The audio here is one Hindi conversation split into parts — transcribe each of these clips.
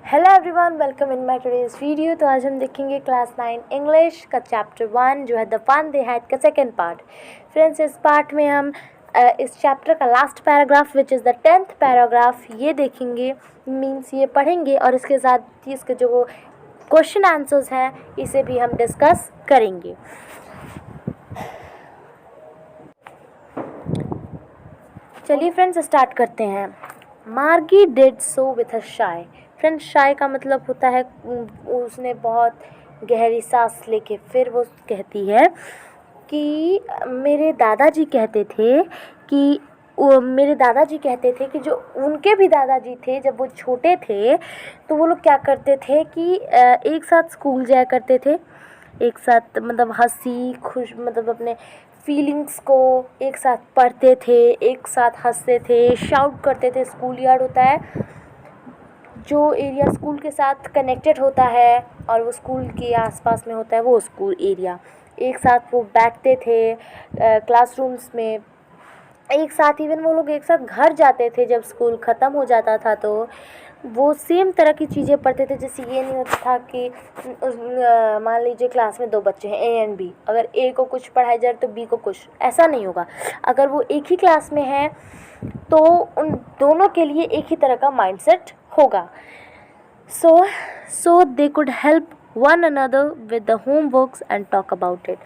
Hello everyone, welcome in my today's video. तो आज हम देखेंगे क्लास 9 इंग्लिश का चैप्टर 1 जो है द फन दे हैड का सेकंड पार्ट। फ्रेंड्स, इस पार्ट में हम इस चैप्टर का last paragraph which is the 10th paragraph ये देखेंगे, मीन्स ये पढ़ेंगे और इसके साथ ही इसके जो क्वेश्चन आंसर्स हैं इसे भी हम डिस्कस करेंगे। चलिए फ्रेंड्स स्टार्ट करते हैं। Margie did so with a shy. Friends, shy का मतलब होता है उसने बहुत गहरी सांस लेके फिर वो कहती है कि मेरे दादाजी कहते थे कि जो उनके भी दादाजी थे जब वो छोटे थे तो वो लोग क्या करते थे कि एक साथ स्कूल जाया करते थे, एक साथ मतलब हंसी खुश मतलब अपने फीलिंग्स को एक साथ पढ़ते थे, एक साथ हंसते थे, शाउट करते थे। स्कूल यार्ड होता है जो एरिया स्कूल के साथ कनेक्टेड होता है और वो स्कूल के आसपास में होता है वो स्कूल एरिया। एक साथ वो बैठते थे क्लासरूम्स में, एक साथ इवन वो लोग एक साथ घर जाते थे जब स्कूल ख़त्म हो जाता था तो वो सेम तरह की चीज़ें पढ़ते थे। जैसे ये नहीं होता था कि मान लीजिए क्लास में दो बच्चे हैं ए एंड बी, अगर ए को कुछ पढ़ाया जाए तो बी को कुछ, ऐसा नहीं होगा। अगर वो एक ही क्लास में हैं तो उन दोनों के लिए एक ही तरह का माइंडसेट होगा। So they could help one another with the homeworks and talk about it.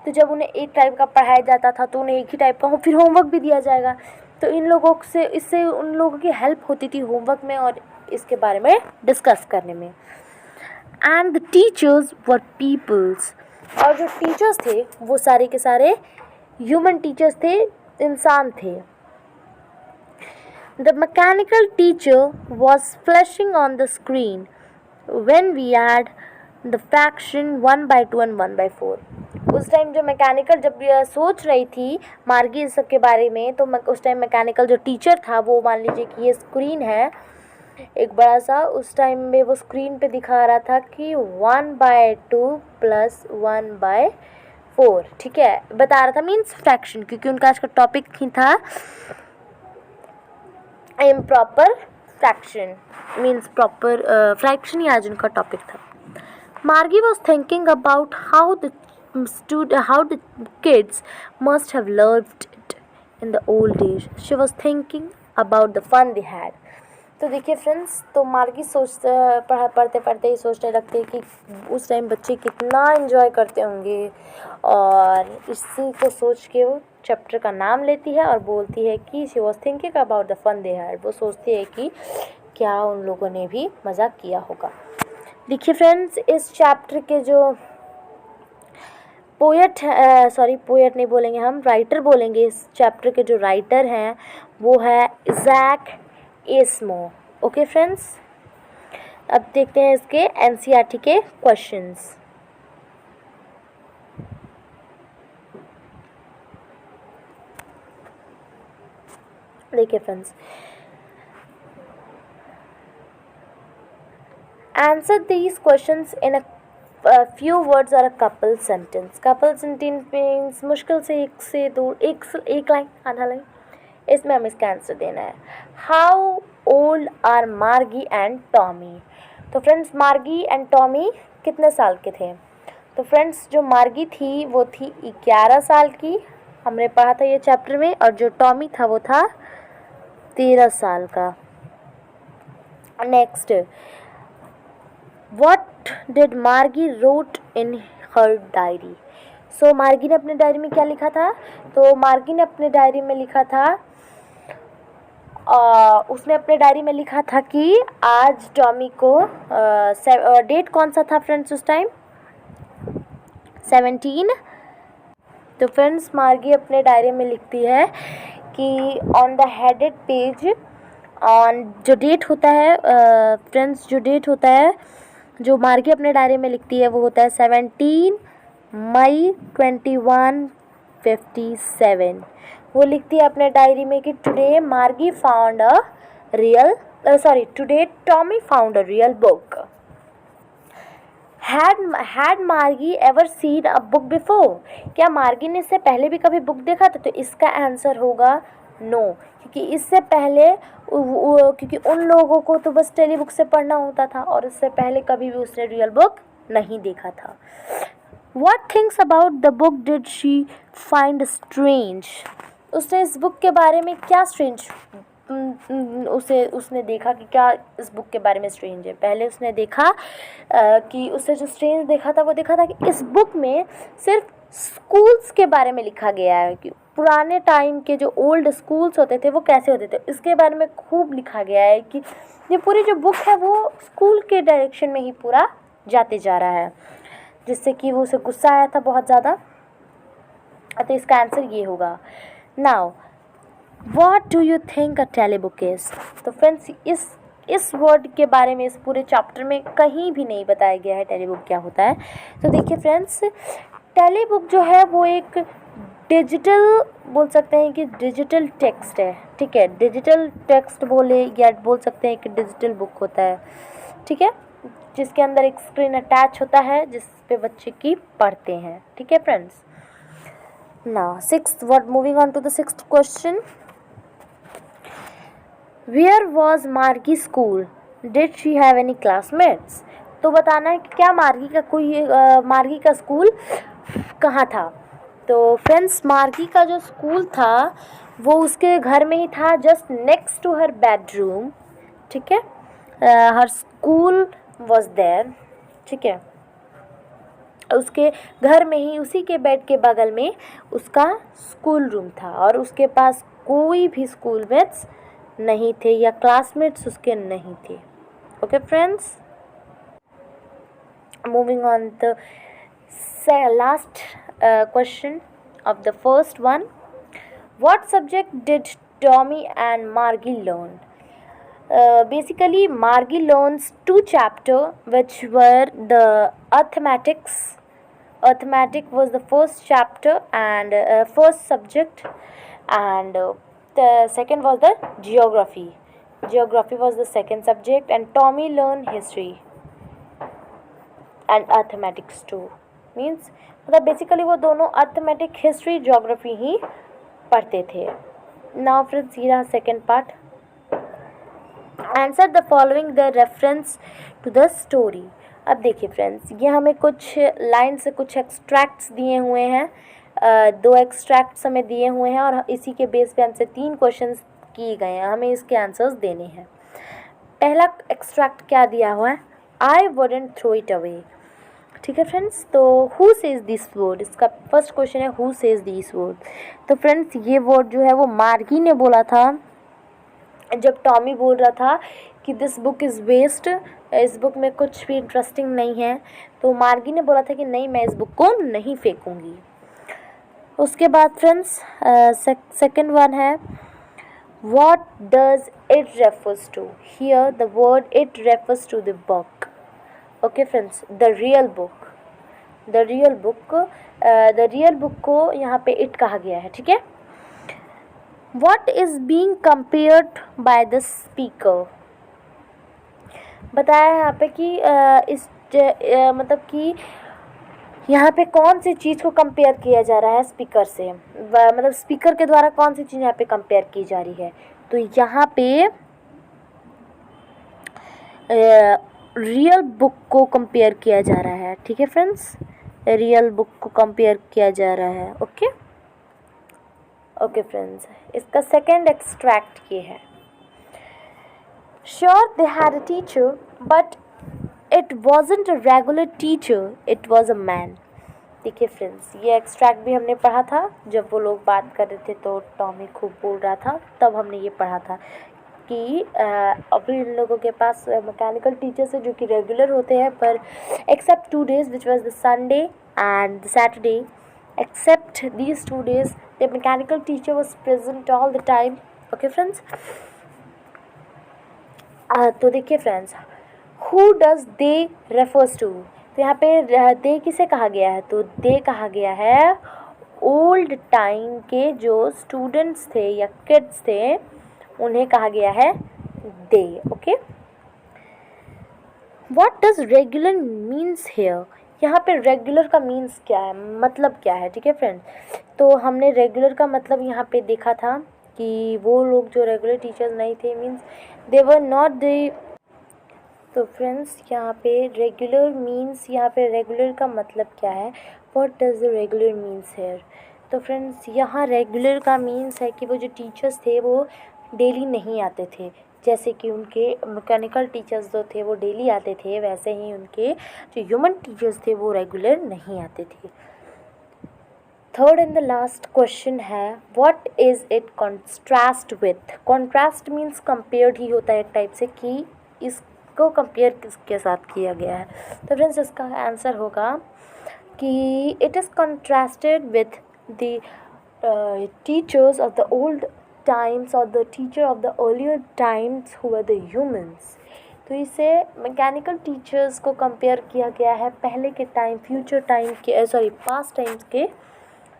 तो जब उन्हें एक टाइप का पढ़ाया जाता था तो उन्हें एक ही टाइप का फिर होमवर्क भी दिया जाएगा, तो इन लोगों से इससे उन लोगों की हेल्प होती थी होमवर्क में और इसके बारे में डिस्कस करने में। And the teachers were peoples, और जो टीचर्स थे वो सारे के सारे ह्यूमन टीचर्स थे, इंसान थे। The mechanical teacher was flashing on the screen when we had the fraction 1/2 and 1/4. उस टाइम जो मैकेनिकल जब सोच रही थी मार्गी इस सब के बारे में तो उस टाइम मैकेनिकल जो टीचर था वो मान लीजिए कि ये स्क्रीन है एक बड़ा सा, उस टाइम में वो स्क्रीन पे दिखा रहा था कि 1/2 प्लस 1/4, ठीक है, बता रहा था मीन्स फ्रैक्शन, क्योंकि उनका आज का टॉपिक ही था improper fraction, means proper fraction ही आज उनका टॉपिक था। Margie was thinking about how the kids must have learned it in the old days. She was thinking about the fun they had. तो देखिए फ्रेंड्स, तो मार्गी पढ़ते पढ़ते ही सोचने लगते हैं कि उस टाइम बच्चे कितना एंजॉय करते होंगे, और इसी को सोच के वो चैप्टर का नाम लेती है और बोलती है कि she was thinking about the fun they had. वो सोचती है कि क्या उन लोगों ने भी मज़ा किया होगा। देखिए फ्रेंड्स, इस चैप्टर के जो पोएट नहीं बोलेंगे हम, राइटर बोलेंगे। इस चैप्टर के जो राइटर हैं वो है इज़ैक एसिमो। ओके फ्रेंड्स, अब देखते हैं इसके एनसीईआरटी के क्वेश्चंस। देखिए friends, answer these questions in a few words or a couple sentence. Couple sentence means मुश्किल से एक से दो, एक लाइन, आधा लाइन, इसमें हमें इसका आंसर देना है। हाउ ओल्ड आर मार्गी एंड टॉमी। तो फ्रेंड्स, मार्गी एंड टॉमी कितने साल के थे? तो फ्रेंड्स, जो मार्गी थी वो थी 11 साल की, हमने पढ़ा था ये चैप्टर में, और जो टॉमी था वो था 13 साल का। नेक्स्ट, व्हाट डिड मार्गी रोट इन हर डायरी। सो मार्गी ने अपने डायरी में क्या लिखा था? तो मार्गी ने अपने डायरी में लिखा था उसने अपने डायरी में लिखा था कि आज टॉमी को डेट कौन सा था फ्रेंड्स उस टाइम? 17। तो फ्रेंड्स, मार्गी अपने डायरी में लिखती है कि on the headed page, on जो डेट होता है फ्रेंड्स, जो डेट होता है जो मार्गी अपने डायरी में लिखती है वो होता है 17 मई 2157। वो लिखती है अपने डायरी में कि today Margie found a today Tommy found a real book. Had Margie ever seen a book before. क्या मार्गी ने इससे पहले भी कभी बुक देखा था? तो इसका आंसर होगा नो, क्योंकि इससे पहले क्योंकि उन लोगों को तो बस टेली बुक से पढ़ना होता था और इससे पहले कभी भी उसने रियल बुक नहीं देखा था. What things about the book did she find strange? उसने इस बुक के बारे में क्या स्ट्रेंज उसने देखा कि क्या इस बुक के बारे में स्ट्रेंज है. पहले उसने देखा कि उसने जो स्ट्रेंज देखा था वो देखा था कि इस बुक में सिर्फ स्कूल्स के बारे में लिखा गया है कि पुराने टाइम के जो ओल्ड स्कूल्स होते थे वो कैसे होते थे, इसके बारे में खूब लिखा गया है कि ये पूरी जो बुक है वो स्कूल के डायरेक्शन में ही पूरा जाते जा रहा है, जिससे कि वो उसे गुस्सा आया था बहुत ज़्यादा. तो इसका आंसर ये होगा. Now what do you think a telebook is? तो फ्रेंड्स इस वर्ड के बारे में इस पूरे चैप्टर में कहीं भी नहीं बताया गया है टेली बुक क्या होता है. तो देखिए फ्रेंड्स, टेली बुक जो है वो एक डिजिटल बोल सकते हैं कि डिजिटल टेक्स्ट है. ठीक है, डिजिटल टेक्स्ट बोले या बोल सकते हैं कि डिजिटल बुक होता है. ठीक है, जिसके अंदर एक स्क्रीन अटैच होता है जिस पे बच्चे की पढ़ते हैं. ठीक है friends. Now sixth word, moving on to the sixth question. Where was Margie school? Did she have any classmates? तो बताना है कि क्या मार्गी का स्कूल कहाँ था. तो फ्रेंड्स, मार्गी का जो स्कूल था वो उसके घर में ही था, just next to her bedroom. ठीक है, हर स्कूल वॉज देयर. ठीक है, उसके घर में ही उसी के बेड के बगल में उसका स्कूल रूम था और उसके पास कोई भी स्कूलमेट्स नहीं थे या क्लासमेट्स उसके नहीं थे. Okay friends, moving on the last question of the first one. What subject did Tommy and Margie learn? Basically, Margie learns 2 chapters which were the arithmetics. Arithmetic was the first chapter and first subject, and the second was the geography. Geography was the second subject, and Tommy learned history and arithmetics too. Means मतलब बेसिकली वो दोनों अर्थमेटिक, हिस्ट्री, ज्योग्राफी ही पढ़ते थे. नाउ फ्रेंड्स, ये रहा second part. Answer the following the reference to the story. अब देखिए फ्रेंड्स, ये हमें कुछ लाइन से कुछ एक्सट्रैक्ट्स दिए हुए हैं. 2 एक्सट्रैक्ट्स हमें दिए हुए हैं और इसी के बेस पे हमसे 3 क्वेश्चंस किए गए हैं. हमें इसके आंसर्स देने हैं. पहला एक्सट्रैक्ट क्या दिया हुआ है? I wouldn't throw it away. ठीक है फ्रेंड्स, तो हु सेज दिस वर्ड, इसका फर्स्ट क्वेश्चन है हु सेज दिस वर्ड. तो फ्रेंड्स, ये वर्ड जो है वो मार्गी ने बोला था जब टॉमी बोल रहा था कि दिस बुक इज़ वेस्ट, इस बुक में कुछ भी इंटरेस्टिंग नहीं है. तो मार्गी ने बोला था कि नहीं, मैं इस बुक को नहीं फेंकूंगी. उसके बाद फ्रेंड्स सेकेंड वन है what does it refers to. Here the word it refers to the book. Okay friends, the real book को यहाँ पे इट कहा गया है. ठीक है. What is being compared by the speaker. बताया यहाँ पे कि मतलब कि यहाँ पे कौन सी चीज़ को कंपेयर किया जा रहा है स्पीकर से, मतलब स्पीकर के द्वारा कौन सी चीज़ यहाँ पे कंपेयर की जा रही है. तो यहाँ पे रियल बुक को कंपेयर किया जा रहा है. ठीक है फ्रेंड्स, रियल बुक को कंपेयर किया जा रहा है. ओके फ्रेंड्स, इसका सेकेंड एक्सट्रैक्ट ये है. Sure they had a teacher but it wasn't a regular teacher, it was a man. देखिए फ्रेंड्स, ये एक्सट्रैक्ट भी हमने पढ़ा था जब वो लोग बात कर रहे थे तो टॉमी खूब बोल रहा था, तब हमने ये पढ़ा था कि अभी इन लोगों के पास मैकेनिकल टीचर्स है जो कि रेगुलर होते हैं, पर except 2 days which was the Sunday and the Saturday, except these 2 days the mechanical teacher was present all the time. Okay friends, तो देखिए friends, who does they refers to. तो यहाँ पे दे किसे कहा गया है? तो दे कहा गया है ओल्ड टाइम के जो स्टूडेंट्स थे या किड्स थे, उन्हें कहा गया है they. Okay. What does regular means here. यहाँ पे रेगुलर का मीन्स क्या है, मतलब क्या है. ठीक है फ्रेंड्स, तो हमने रेगुलर का मतलब यहाँ पे देखा था कि वो लोग जो रेगुलर टीचर्स नहीं थे, means they were not the. तो फ्रेंड्स यहाँ पे रेगुलर मीन्स, यहाँ पे रेगुलर का मतलब क्या है, what does the regular means here. तो फ्रेंड्स यहाँ रेगुलर का मीन्स है कि वो जो टीचर्स थे वो डेली नहीं आते थे, जैसे कि उनके मैकेनिकल टीचर्स जो थे वो डेली आते थे, वैसे ही उनके जो ह्यूमन टीचर्स थे वो रेगुलर नहीं आते थे। Third and the last question है, what is it contrast with. Contrast means compared ही होता है एक टाइप से, कि इसको कंपेयर किसके साथ किया गया है। तो फ्रेंड्स इसका आंसर होगा कि it is contrasted with the teachers of the old times or the teacher of the earlier times who were the humans। तो इसे मैकेनिकल टीचर्स को कंपेयर किया गया है पहले के टाइम, फ्यूचर टाइम के, सॉरी पास्ट टाइम्स के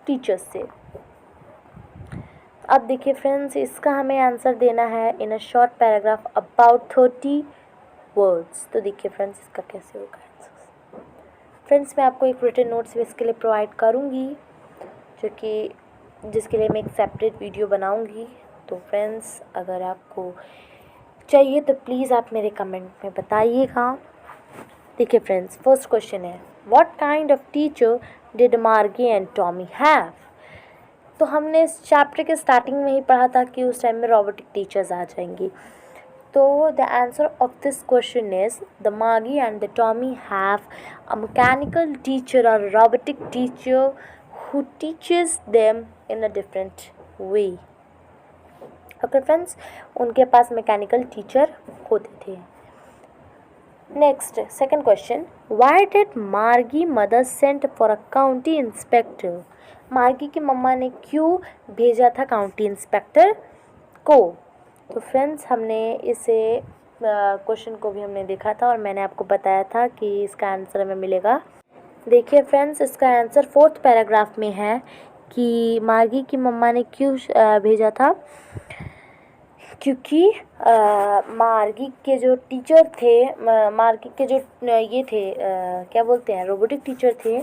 टीचर्स से। अब देखिए फ्रेंड्स, इसका हमें आंसर देना है in a short paragraph about 30 words. तो देखिए फ्रेंड्स इसका कैसे होगा आंसर। फ्रेंड्स मैं आपको एक रिटन नोट्स भी इसके लिए प्रोवाइड करूँगी, जो कि जिसके लिए मैं एक सेपरेट वीडियो बनाऊंगी। तो फ्रेंड्स अगर आपको चाहिए तो प्लीज़ आप मेरे कमेंट में बताइएगा। देखिए फ्रेंड्स, फर्स्ट क्वेश्चन है, what kind of teacher did मार्गी एंड टॉमी हैव। तो हमने इस चैप्टर के स्टार्टिंग में ही पढ़ा था कि उस टाइम में रोबोटिक टीचर्स आ जाएंगी। तो the answer of this question is the Margie and the Tommy have a mechanical teacher और robotic teacher who teaches them in a different way। Okay friends, उनके पास मैकेनिकल टीचर होते थे। Next second question, why did Margie mother sent for a county inspector. Margie की मम्मा ने क्यों भेजा था काउंटी इंस्पेक्टर को। तो फ्रेंड्स हमने इसे क्वेश्चन को भी हमने देखा था और मैंने आपको बताया था कि इसका आंसर हमें मिलेगा। देखिए फ्रेंड्स, इसका आंसर फोर्थ पैराग्राफ में है कि मार्गी की मम्मा ने क्यों भेजा था, क्योंकि मार्गी के जो टीचर थे, मार्गी के जो ये थे क्या बोलते हैं, रोबोटिक टीचर थे,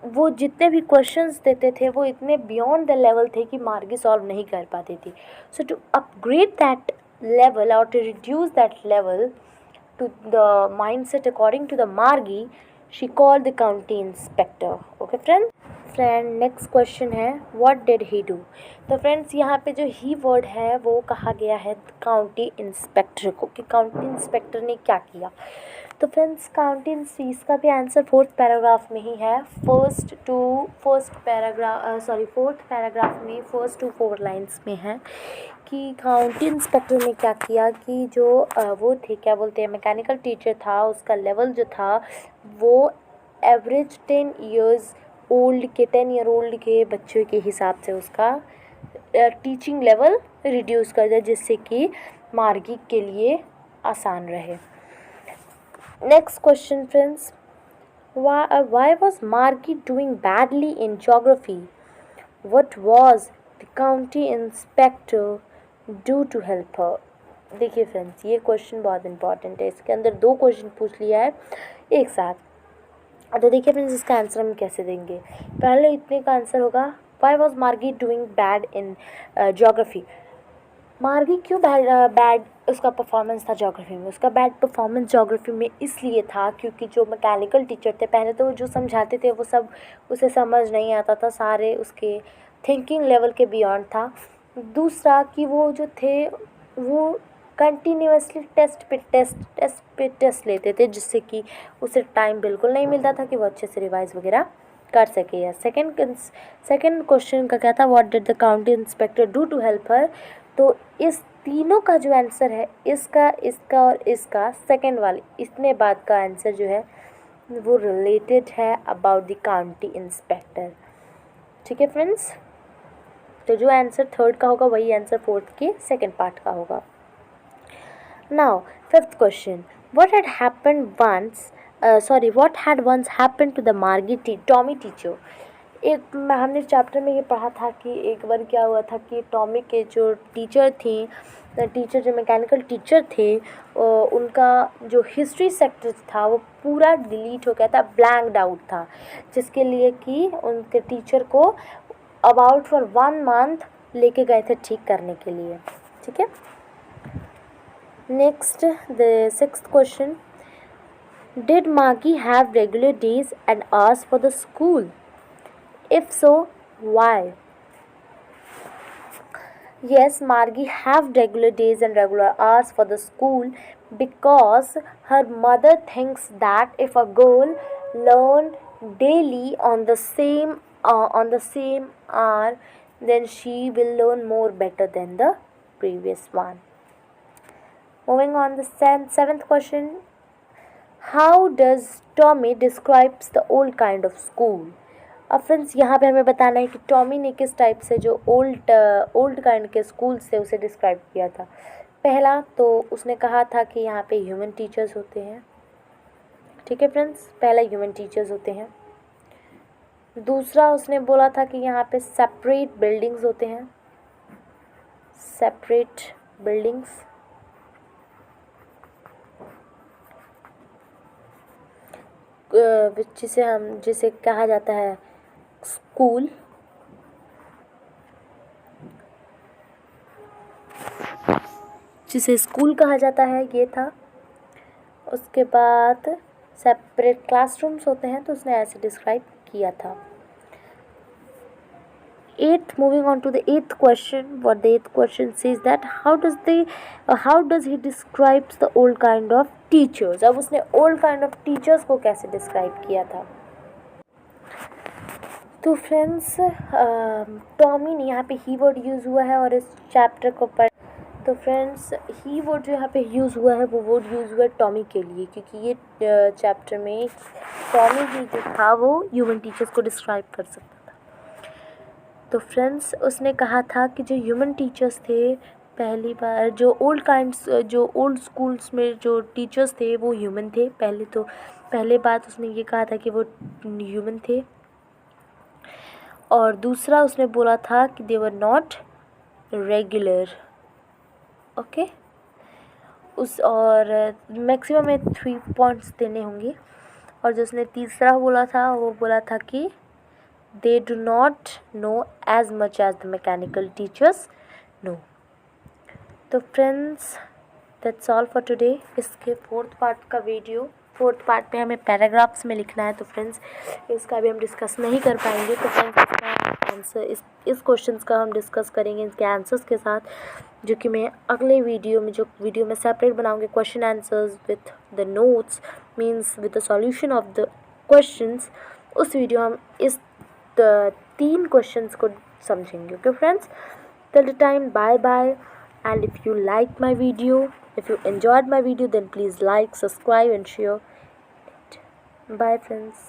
वो जितने भी क्वेश्चंस देते थे वो इतने बियॉन्ड द लेवल थे कि मार्गी सॉल्व नहीं कर पाती थी। So to upgrade that level और to reduce that level to the mindset according to the Margie, she called the county inspector। okay friend next question है, what did he do। तो फ्रेंड्स यहाँ पे जो ही वर्ड है वो कहा गया है काउंटी इंस्पेक्टर को, कि काउंटी इंस्पेक्टर ने क्या किया। तो फ्रेंड्स काउंटी इसका भी आंसर फोर्थ पैराग्राफ में ही है, फोर्थ पैराग्राफ में फर्स्ट टू 4 लाइन्स में है कि काउंटी इंस्पेक्टर ने क्या किया कि जो वो थे क्या बोलते हैं मैकेनिकल टीचर था, उसका लेवल जो था वो एवरेज 10 ईयर ओल्ड के बच्चों के हिसाब से उसका टीचिंग लेवल रिड्यूस कर दिया, जिससे कि मार्गी के लिए आसान रहे। Next question friends, why was Margie doing badly in geography? What was the county inspector do to help her? देखिए फ्रेंड्स ये क्वेश्चन बहुत इंपॉर्टेंट है, इसके अंदर 2 क्वेश्चन पूछ लिया है एक साथ। तो देखिए फ्रेंड्स इसका आंसर हम कैसे देंगे। पहले इतने का आंसर होगा, why was Margie doing bad in geography। मार्गी क्यों बैड उसका परफॉर्मेंस था ज्योग्राफी में। उसका बैड परफॉर्मेंस ज्योग्राफी में इसलिए था क्योंकि जो मैकेनिकल टीचर थे, पहले तो जो समझाते थे वो सब उसे समझ नहीं आता था, सारे उसके थिंकिंग लेवल के बियॉन्ड था। दूसरा कि वो जो थे वो कंटिन्यूसली टेस्ट टेस्ट लेते थे, जिससे कि उसे टाइम बिल्कुल नहीं मिलता था कि वो अच्छे से रिवाइज वगैरह कर सके। या सेकंड क्वेश्चन का क्या था, what did the county inspector do to help her. तो इस तीनों का जो आंसर है, इसका और इसका सेकंड वाले इतने बाद का आंसर जो है वो रिलेटेड है अबाउट द काउंटी इंस्पेक्टर। ठीक है फ्रेंड्स, तो जो आंसर थर्ड का होगा वही आंसर फोर्थ के सेकंड पार्ट का होगा। Now fifth question, what had once happened to the Margie Tommy teacher. एक हमने चैप्टर में ये पढ़ा था कि एक बार क्या हुआ था कि टॉमी के जो टीचर जो मैकेनिकल टीचर थे, उनका जो हिस्ट्री सेक्टर था वो पूरा डिलीट हो गया था, ब्लैंक्ड आउट था, जिसके लिए कि उनके टीचर को अबाउट फॉर 1 मंथ लेके गए थे ठीक करने के लिए, ठीक है। Next the 6th question, did मागी have regular days and hours for the school? If so, why? Yes, Margie have regular days and regular hours for the school because her mother thinks that if a girl learn daily on the same hour, then she will learn more better than the previous one. Moving on the seventh question, how does Tommy describes the old kind of school? अब फ्रेंड्स यहाँ पे हमें बताना है कि टॉमी ने किस टाइप से जो ओल्ड काइंड के स्कूल से उसे डिस्क्राइब किया था। पहला तो उसने कहा था कि यहाँ पे ह्यूमन टीचर्स होते हैं, ठीक है फ्रेंड्स, पहला ह्यूमन टीचर्स होते हैं। दूसरा उसने बोला था कि यहाँ पे सेपरेट बिल्डिंग्स होते हैं, सेपरेट बिल्डिंग्स। जिसे कहा जाता है स्कूल, जिसे स्कूल कहा जाता है, ये था। उसके बाद सेपरेट क्लासरूम्स होते हैं, तो उसने ऐसे डिस्क्राइब किया था। Moving on to the 8th question, what the 8th question says that how does he describes the old kind of teachers? अब उसने old kind of teachers को कैसे डिस्क्राइब किया था? तो फ्रेंड्स टॉमी ने यहाँ पे ही वर्ड यूज़ हुआ है और इस चैप्टर को तो फ्रेंड्स ही वर्ड जो यहाँ पे यूज़ हुआ है वो वर्ड यूज़ हुआ है टॉमी के लिए, क्योंकि ये चैप्टर में टॉमी ही जो था वो ह्यूमन टीचर्स को डिस्क्राइब कर सकता था। तो फ्रेंड्स उसने कहा था कि जो ह्यूमन टीचर्स थे, पहली बार जो ओल्ड स्कूल्स में जो टीचर्स थे वो ह्यूमन थे। पहले बात उसने ये कहा था कि वो ह्यूमन थे, और दूसरा उसने बोला था कि दे वर नॉट रेगुलर, ओके। और मैक्सिमम में 3 पॉइंट्स देने होंगे। और जो उसने तीसरा बोला था वो बोला था कि they do not know as much as the mechanical teachers know. तो friends that's all for today. इसके 4th पार्ट का वीडियो, 4th पार्ट में हमें पैराग्राफ्स में लिखना है, तो फ्रेंड्स इसका भी हम डिस्कस नहीं कर पाएंगे। तो फ्रेंड्स इसका आंसर इस क्वेश्चंस का हम डिस्कस करेंगे इसके आंसर्स के साथ, जो कि मैं अगले वीडियो में सेपरेट बनाऊंगी question answers with the notes, means with the solution of the questions. उस वीडियो हम इस 3 क्वेश्चंस को समझेंगे। Okay friends, till the time, bye bye. And if you like my video, if you enjoyed my video, then please like, subscribe and share it. Bye friends.